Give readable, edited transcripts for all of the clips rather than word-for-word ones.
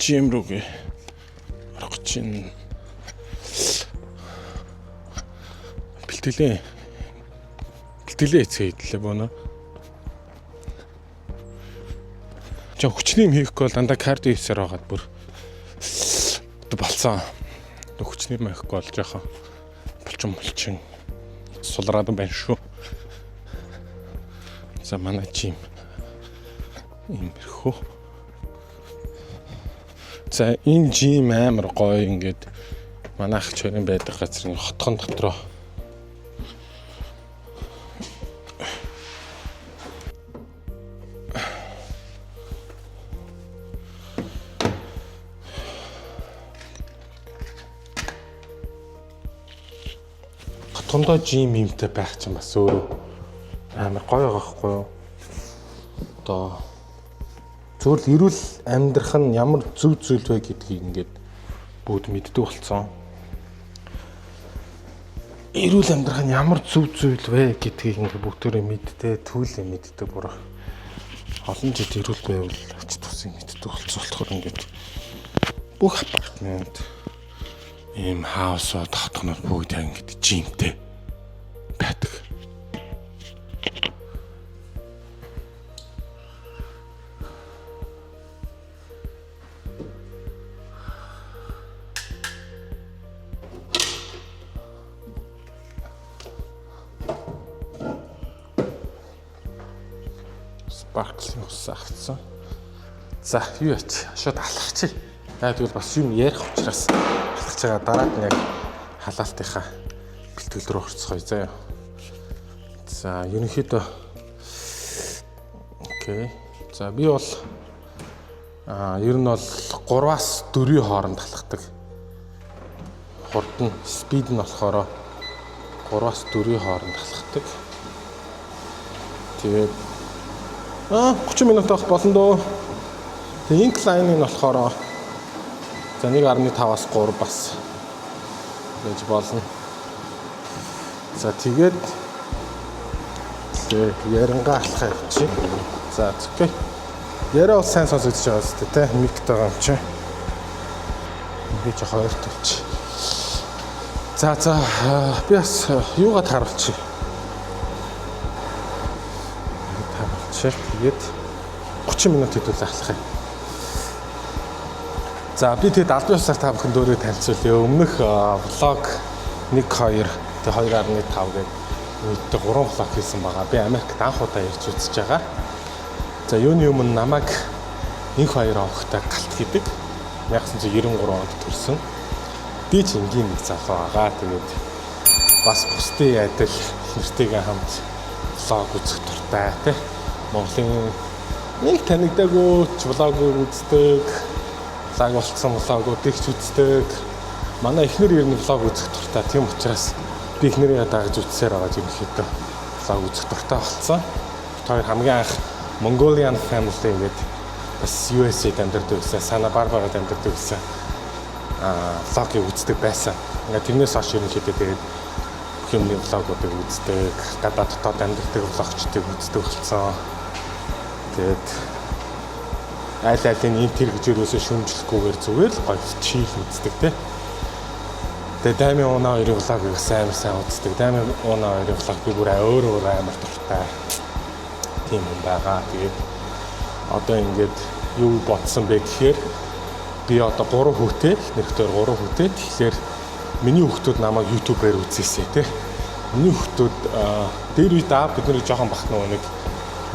Жим рүүгээ орох чинь бэлтгэлээ эцгээдлээ бөөно. Жаа хүчнэм хийхгүй бол дандаа кардио хийсээр байгаад бүр болцсон. Хүчнэм хийхгүй бол жоохон булчин сулраад байна шүү. За манай жим иймэрхүү. За энэ жим амар гоё ингээд манай ах чорын байдаг газрын хотхон дотроо хотхондоо жим юмтай байх чинь бас өөрөө амар гоё байхгүй юу? Одоо зүгээр л эрүүл амьдрах нь ямар зөв зүйл вэ гэдгийг ингээд бүгд мэддэг болсон. Эрүүл амьдрах нь ямар зөв зүйл вэ гэдгийг ингээд бүгдөө мэддэг, түүлээ мэддэг бүр олон жил эрүүл байвал ач тусыг мэддэг болсон болохоор ингээд бүх апартмент ийм хаусууд хотгонод бүгд ингээд жимтэй байдаг. Sparkling ус авсан. За юу яач шууд алхачих. Яг тэгвэл бас юм ярих учраас алхаж байгаа дараад нь яг халаалтынхаа бэлтгэл рүү орцгоё заяа. За ерөнхийдөө окей. За би бол ер нь бол 3-аас 4-ийн хооронд алхдаг. Хурд нь спид нь болохоор 3-аас 4-ийн хооронд алхдаг. Тэгээд 30 минут авах болно дөө. Тэгээ инклайн нь болохоор за 1.5-аас 3 бас гэж болно. За тэгээд ярангаа алхах явчих. За окей. Яраа бол сайн сонсогдож байгаа зү тэ миктэй байгаа юм чи. Би ч хоёр тавьчих. За би бас юугаа тааруулчих. Тэгээд 30 минут хэдүүл алхах юм. За би тэгээд албан ёсоор та бүхэн дөөрөө танилцуулъя. Өмнөх влог 1 2 тэгээд 2.5 гээд үүдтэй 3 влог хийсэн байгаа. Би Америкт анх удаа ирж үзэж байгаа. За юуны өмнө намайг инх хоёр авахтай галт хийдэг. 1993 онд төрсөн. Би ч энгийн нэг залуу байгаа. Тэгээд бас бусдын адил нэртэйгээ хамт влог үзэх дуртай тий. Монголын нэг танигдаагүй влог үздэг, влог болцсон влогуудыг ч үздэг. Манай эхнэр ер нь влог үзэх дуртай. Тийм учраас би эхнэрээ дагаж үзсээр байгаа юм хэд влог үзэх дуртай болсон. Тэр хамгийн анх Mongolian family гэдэг бас USA-д амьдардаг байсан, Santa Barbara-д амьдардаг байсан. Влогийг үздэг байсан. Ингээ тэрнээс хойш ерөнхийдөө тэгээд бүх юмны влогуудыг үздэг, гадаад дотоод амьдардаг влогчдыг үздэг болсон. Тэгээд айл-айлын энэ тэр гэж юусоо шүмжлэхгүйгээр зүгээр л гоё чийл үздэг те. Тэгээд Дами Уна хоёрын влогийг сайн үздэг. Дами Уна хоёрын влог би бүр өөр амар дуртай. Тийм юм байгаа. Тэгээд одоо ингээд юу бодсон бэ гэхээр би одоо 3 хүүтэй, нэрхээр 3 хүүтэй. Тэгэхээр миний хүүхдүүд намайг YouTube-ээр үзээсэй те. Миний хүүхдүүд дээр үед бид нэр жоохон бахна нэг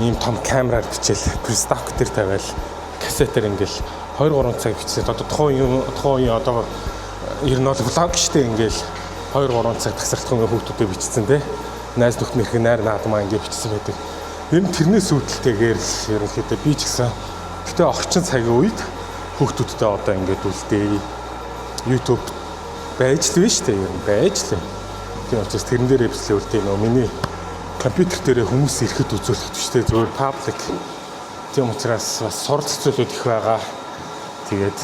ийм том камераар бичээл престак дээр тавиал кассетээр ингээл 2-3 цаг бичсэн. Одоо тухайн одоо ер нь бол влог штэ ингээл 2-3 цаг тасралтхан хүүхдүүдэд бичсэн те. Найз нөхнийх найр наадмаа ингээд бичсэн байдаг. Ер нь тэрнээс үүдэлтэйгээр ерөнхийдөө би ч гэсэн гэтээ орчин цагийн үед хүүхдүүдтэй одоо ингээд үлдээ. YouTube байж л биш те ер нь байж л. Тийм учраас тэрэн дээрээ бичлээ үлдээ нөө миний компьютер дээрээ хүмүүс ирэхэд үзүүлэх төштэй зөвөр паблик. Тийм учраас бас суралцуулууд их байгаа. Тэгээд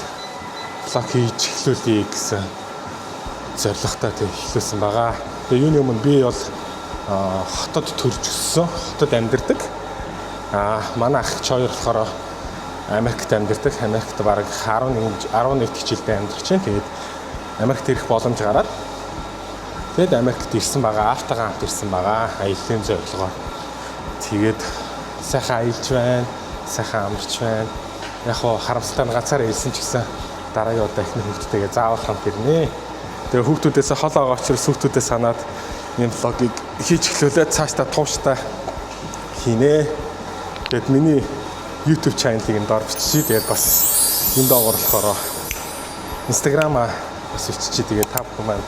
влог хийж эхлүүлье гэсэн зорилготой тэг эхлүүлсэн байгаа. Тэгээ юуны өмнө би бол хотод төрж өссөн, хотод амьдардаг. Манай ах ч хоёр болохоор Америкт амьдардаг. Америкт бараг 11 жилдээ амьдарч байна. Тэгээд Америкт ирэх боломж гараад тэгээд Америкт ирсэн байгаа. Автагаа хамт ирсэн байгаа. Аяллаа зорилгоор. Тэгээд сайхан аялж байна. Сайхан амарч байна. Яг хоо харамсалтай нь ганцаараа ирсэн ч гэсэн дараагийн удаа ихний хүүхдтэйгээ заавал хамт ирнэ. Тэгээ хүүхдүүдээс хол байгаа учраас хүүхдүүдээ санаад ийм влогийг хийж эхлүүлээд цаашдаа тууштай хийнэ. Тэгээд миний YouTube channel-ыг энэ доор биччихье. Тэгээд бас энэ доогоор болохоор Instagram-а бас биччихье. Тэгээд та бүхэн маань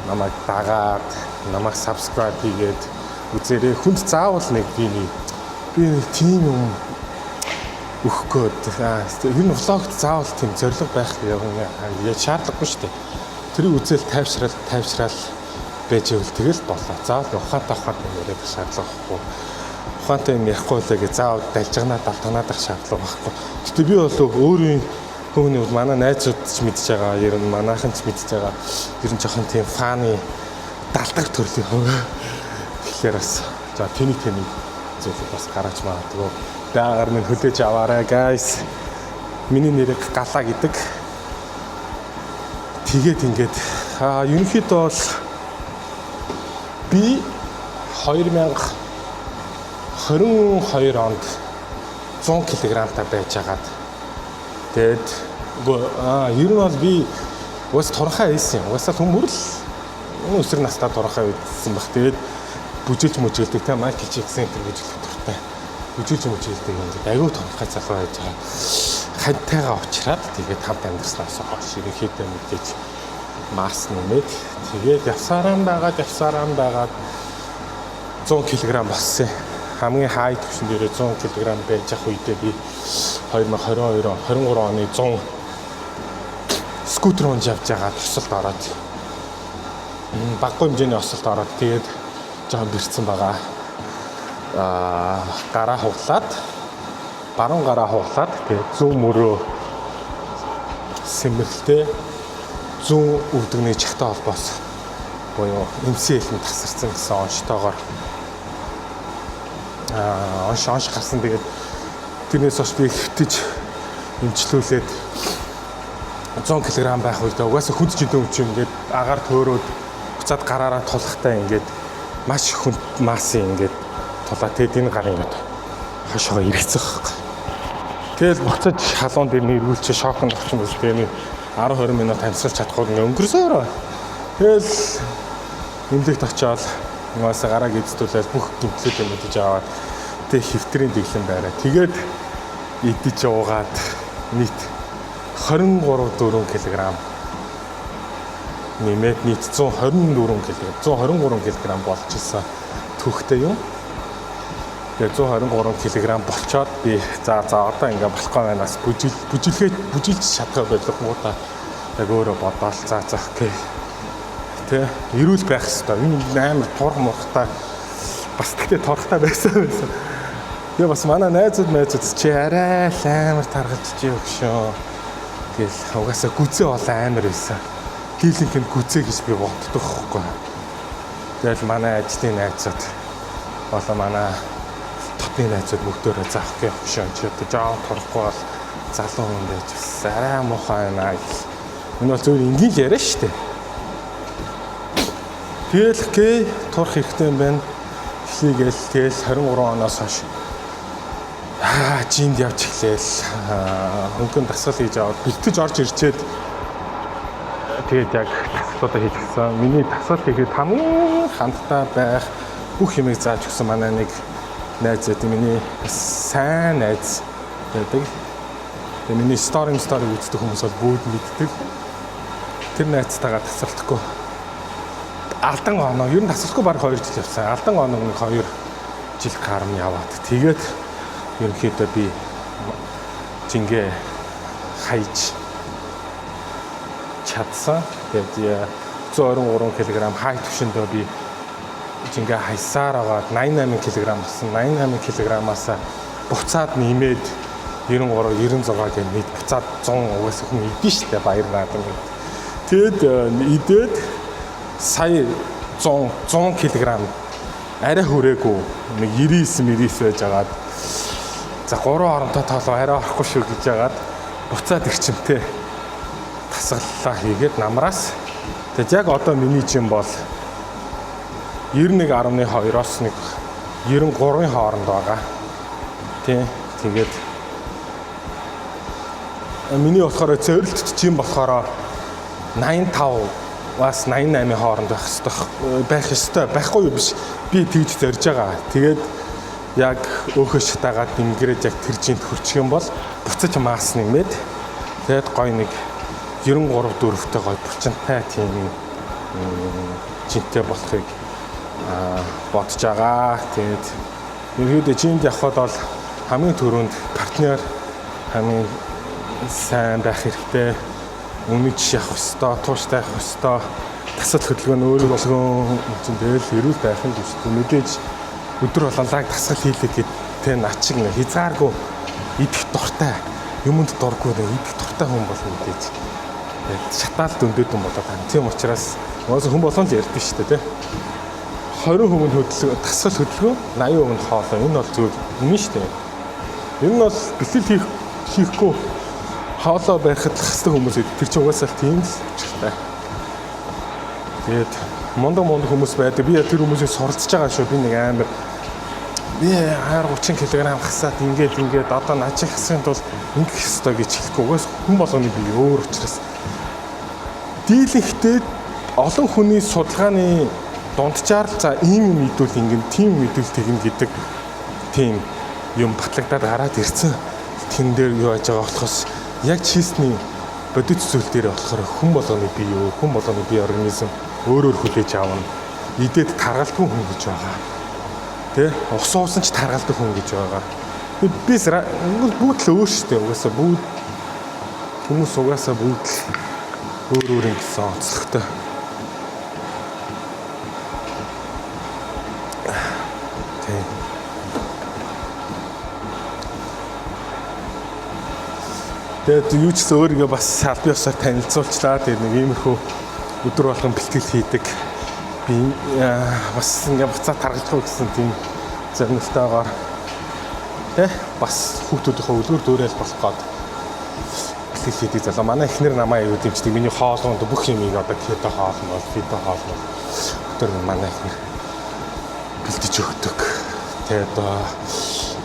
намайг дагаад, намайг subscribe хийгээд үзээрэй. Хүнд заавал нэг би тийм юм өгөхгүйд. Ер нь влогт заавал тийм зориг байх яг шаардлагагүй шүү дээ. Тэрийг үзэл тайвшрал байж ивэл тэгэл болоо. Заавал ухаантай яриад шаардлагагүй. Ухаантай юм ярихгүй л гэж заавал далжигнаа далтганаадах шаардлага байхгүй. Гэтэ би бол өөрийн хүмүүний манай найзууд ч мэдж байгаа, ер нь манайхан ч мэдж байгаа. Ер нь жоохон тийм фаны далдаг төрлийн хөө. Тэгэхээр бас за тэний зүйлүүд бас гаргаж магадгүй. Даагаар минь хүлээж аваарай guys. Миний нэрийг Галаа гэдэг. Тэгээд ингээд ерөнхийдөө бол би 2022 онд 100 кг-тай байж агаад тэгээд ер нь бол би уус турхаа ийсэн юм. Уусаа хүмүүрл өсөр настаа турхаа үйдсэн баг. Тэгээд бүжиглж мүжгэлдэг те Майкл Джексон энэ бүжиглэх туртай. Бүжиглж мүжгэлдэг ингээд аюу турхаа залуу байж байгаа. Хантайгаа уучраад тэгээд хамт амьдснаас хойш ерөнхийдөө мэдээж масс нэмээд тэгээд явсараа байгаад 100 кг болсон. Хамгийн хай түвшин дээрээ 100 кг байж ах үедээ би 2023 оны 100 скутер унж явж байгаа осолд ороод баггүй хэмжээний осолд ороод тэгээд жоохон бэрцсэн байгаа. Баруун гараа хуглаад тэгээд зүүн мөрөө сэмэрлтэй зүүн өвдөгний чагтай холбоос буюу MCL-д тасарсан гэсэн онцтойгоор онш гарсан. Тэгээд тэрнээс хойш би хөвтөж эмчлүүлээд 100 кг байх үед угаасаа хүнд жидэн өвч ингээд агаар төөрөөд буцаад гараараа тулахтай ингээд маш хүнд массын ингээд тулаа. Тэгээд энэ гарын ингээд хошоо ирэцэх байхгүй. Тэгэл буцаж халуун дээр нэрвүүлчих шоконд орчин биш. Тэгээд 10-20 минут амьсгалж чадахгүй өнгөрсөөрөө. Тэгэл нэмлэгт очиод угаасаа гараа гизтүүлээд бүх гимтлүүдээ мэдэж аваад тэг хэвтрийн дэглэн байраа. Тэгээд идэж уугаад нийт 23 кг нэмээд нийт 123 кг болж исэн түүхтэй юм. Тэгээд 123 кг болчоод би за одоо ингээ болохгүй байнаас бүжилж чадах байлгүй муу та яг өөрөө бодоол за окей. Тэ эрүүл байх хэрэгтэй. Энэ амар турх мурхтай бас тэгтээ торхтой байсан. Тэгээ бас манай найзууд чи арай л амар таргалж чи өгшөө. Тэгэл угаасаа гүзээ бол амар байсан. Хийлийнх нь гүзээ гэж би боддог байхгүй. Тэгэл манай ажлын найзууд болоо манай тотны найзууд бүгдөө заахгүй өгшөө. Чи одоо жоо торхгүй бол залуу хүн байж бас арай муухай байна. Энэ бол зөв энгийн л яриа шүү дээ. Тэгэл турх хэрэгтэй юм байна. Эхлэгээл тэгэл 23 оноос хойш жимд явж эхлээл хөнгөн дасгал хийж аваад бэлтэж орж ирчээд тэгээд яг дасгалуудаа хийж гисэн. Миний дасгал хийхэд хамгийн хандтай байх бүх юмыг зааж өгсөн манай нэг найз гэдэг миний сайн найз байдаг. Тэгээд миний story үздэг хүмүүс бол бүгд мэддэг. Тэр найзтайгаа тасралтгүй алдан оноо ер нь тасралтгүй баг 2 жил явсан. Алдан оноо нэг 2 жил гарам яваад тэгээд ерөнхийдөө би жингээ хайж чадсан. Тэгээд 123 кг хай түвшиндөө би жингээ хайсаар аваад 88 кг болсон. 88 кг-аас буцаад нэмээд 93 96 гэх мэт буцаад 100 угаасаа хүн идэв штэ баяр наадам. Тэгэд идээд сая 100 кг арай хүрээгүй нэг 99 байж агаад За 3 хоронтой тоолоо арай орохгүй шүү гэж яагаад буцаад ирчимтэй тасгаллаа хийгээд намраас тэгээд яг одоо миний жим бол 91.2-оос нэг 93-ын хооронд байгаа. Тэгээд миний болохоор цэвэрлэлт жим болохоор 85-аас 88-ын хооронд байх ёстой байхгүй юу биш. Би тэгж зорж байгаа. Тэгээд яг өөхөө шатаагаад дэмгэрээд яг тэр жинт хүрчих юм бол буцаж маас нэмээд тэгээд гой нэг 93-4-тэй гой булчинтай тийм жинтэй болохыг бодож байгаа. Тэгээд ерөөдөө жимд явхад бол хамгийн түрүүнд партнер хамгийн сайн байх хэрэгтэй. Үнэж явах ёстой, тууштай явах ёстой. Тасал хөдөлгөөн өөрөө болгон тэгэл эрүүл байх юм биш. Мэдээж өдөр болонлаг тасгал хийлээ гэдэг начиг нэг хязгааргүй идэх дуртай юмд дурггүй идэх дуртай хүн бол мэдээж шатаал дөндөд юм болоод байна. Тийм учраас хүн болгон л ярьдэн шүү дээ, 20% хөдөлгөөн тасгал хөдөлгөөн 80% хоолой энэ бол зөв юм шүү дээ. Энэ нь бол бэлтгэл хийхгүй хоолой барихад л хэсэг хүмүүс тэр чинь угаасаа тийм л учиртай. Тэгээд мундаг хүмүүс байдаг. Би тэр хүмүүсийг суралцж байгаа шүү. Би нэг амар би 30 кг хасаад ингээд одоо нажиг хасахын тулд ингэх ёстой гэж хэлэхгүй. Угаас хүн болгоны бие өөр учраас дийлэнхтэй олон хүний судалгааны дунджаар за ийм юм идвэл ингэн тийм мэдвэл тэгнэ гэдэг тийм юм батлагдаад гараад ирсэн. Тэн дээр юу яаж байгаа болохоос яг чистний бодит зүйл дээр болохоор хүн болгоны бие организм өөрөөр хүлээж авна. Идээд таргалдгүй хүн гэж байгаа. Тэ? Усан ч таргалдаг хүн гэж байгаа. Би бүгд л өөр шүү дээ. Угаасаа бүгд хүмүүс угаасаа бүгд өөр ингэсэн онцлогтой. Тэ. Тэгээд юу ч гэсэн өөрийгөө бас аль биесээр танилцуулчлаа. Тэгээд нэг иймэрхүү өдөр болгон бэлтгэл хийдэг. Би бас ингээ буцаа таргалдах гэсэн тийм зорилготойгоор бас хүүхдүүдийнхээ үлгэр дуурайл болох гээд бэлтгэл хийдэг залуу. Манай эхнэр намайг юу дэмждэг. Миний хоолгонд бүх юмыг одоо кето хоолно, фито хоолно. Өдөр манай эхнэр бэлдэж өгдөг. Тэгээд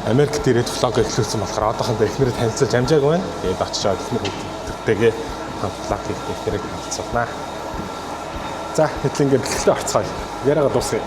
Америк дээрээ влог эхлүүлсэн болохоор одоохондоо эхнэрээ танилцуулж амжааг байна. Тэгээд очиж эхнэр хүүхдүүдтэйгээ влог хийх эхнэрийг танилцуулнаа. За, хэтлэнгээ бэлтгэлээ орцгоё. Яриагаа дуусгая.